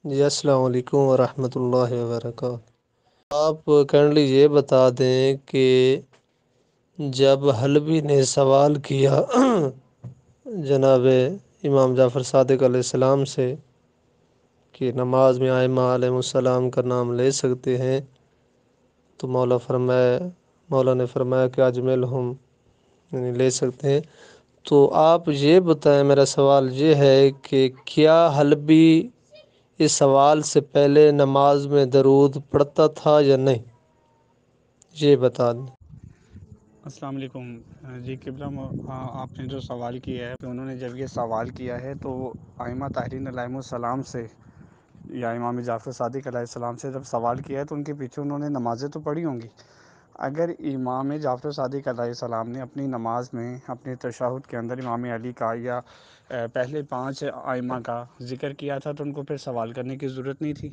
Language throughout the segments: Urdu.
جی السلام علیکم ورحمۃ اللہ وبرکاتہ۔ آپ کائنڈلی یہ بتا دیں کہ جب حلبی نے سوال کیا جناب امام جعفر صادق علیہ السلام سے کہ نماز میں ائمہ علیہ السلام کا نام لے سکتے ہیں، تو مولا نے فرمایا کہ اجملہم، یعنی لے سکتے ہیں۔ تو آپ یہ بتائیں، میرا سوال یہ ہے کہ کیا حلبی اس سوال سے پہلے نماز میں درود پڑھتا تھا یا نہیں؟ یہ بتا دیں۔ السلام علیکم جی قبلہ، آپ نے جو سوال کیا ہے انہوں نے جب یہ سوال کیا ہے تو ائمہ طاہرین علیہم السلام سے یا امام جعفر صادق علیہ السلام سے جب سوال کیا ہے تو ان کے پیچھے انہوں نے نمازیں تو پڑھی ہوں گی۔ اگر امام جعفر صادق علیہ السلام نے اپنی نماز میں اپنے تشہد کے اندر امام علی کا یا پہلے 5 ائمہ کا ذکر کیا تھا تو ان کو پھر سوال کرنے کی ضرورت نہیں تھی۔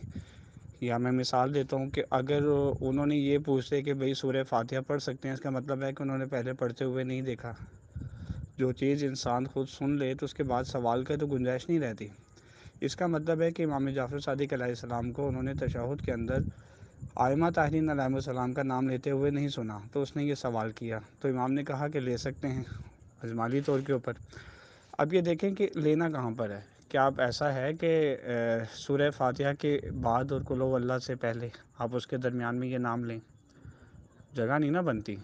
یا میں مثال دیتا ہوں کہ اگر انہوں نے یہ پوچھتے کہ بھئی سورہ فاتحہ پڑھ سکتے ہیں، اس کا مطلب ہے کہ انہوں نے پہلے پڑھتے ہوئے نہیں دیکھا۔ جو چیز انسان خود سن لے تو اس کے بعد سوال کا تو گنجائش نہیں رہتی۔ اس کا مطلب ہے کہ امام جعفر صادق علیہ السلام کو انہوں نے تشہد کے اندر ائمہ طاہرین علیہم السلام کا نام لیتے ہوئے نہیں سنا، تو اس نے یہ سوال کیا، تو امام نے کہا کہ لے سکتے ہیں اجمالی طور کے اوپر۔ اب یہ دیکھیں کہ لینا کہاں پر ہے۔ کیا اب ایسا ہے کہ سورہ فاتحہ کے بعد اور قل هو اللہ سے پہلے آپ اس کے درمیان میں یہ نام لیں؟ جگہ نہیں نہ بنتی۔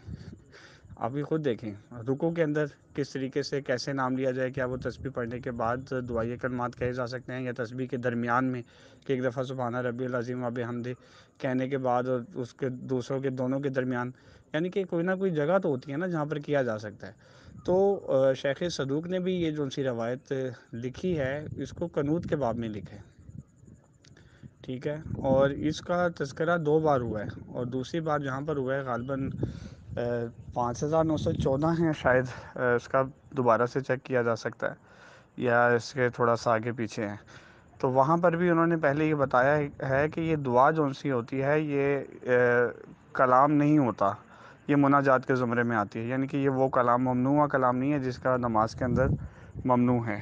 آپ بھی خود دیکھیں رکوع کے اندر کس طریقے سے کیسے نام لیا جائے، کیا وہ تسبیح پڑھنے کے بعد دعائے کلمات کہے جا سکتے ہیں، یا تسبیح کے درمیان میں کہ ایک دفعہ سبحان ربی العظیم و بحمدہ کہنے کے بعد اور اس کے دوسروں کے دونوں کے درمیان، یعنی کہ کوئی نہ کوئی جگہ تو ہوتی ہے نا جہاں پر کیا جا سکتا ہے۔ تو شیخ صدوق نے بھی یہ جو سی روایت لکھی ہے اس کو قنوت کے باب میں لکھا ہے، ٹھیک ہے، اور اس کا تذکرہ 2 بار ہوا ہے، اور دوسری بار جہاں پر ہوا ہے غالباً 5914 ہیں شاید، اس کا دوبارہ سے چیک کیا جا سکتا ہے یا اس کے تھوڑا سا آگے پیچھے ہیں۔ تو وہاں پر بھی انہوں نے پہلے یہ بتایا ہے کہ یہ دعا جو سی ہوتی ہے یہ کلام نہیں ہوتا، یہ مناجات کے زمرے میں آتی ہے، یعنی کہ یہ وہ کلام ممنوع کلام نہیں ہے جس کا نماز کے اندر ممنوع ہے۔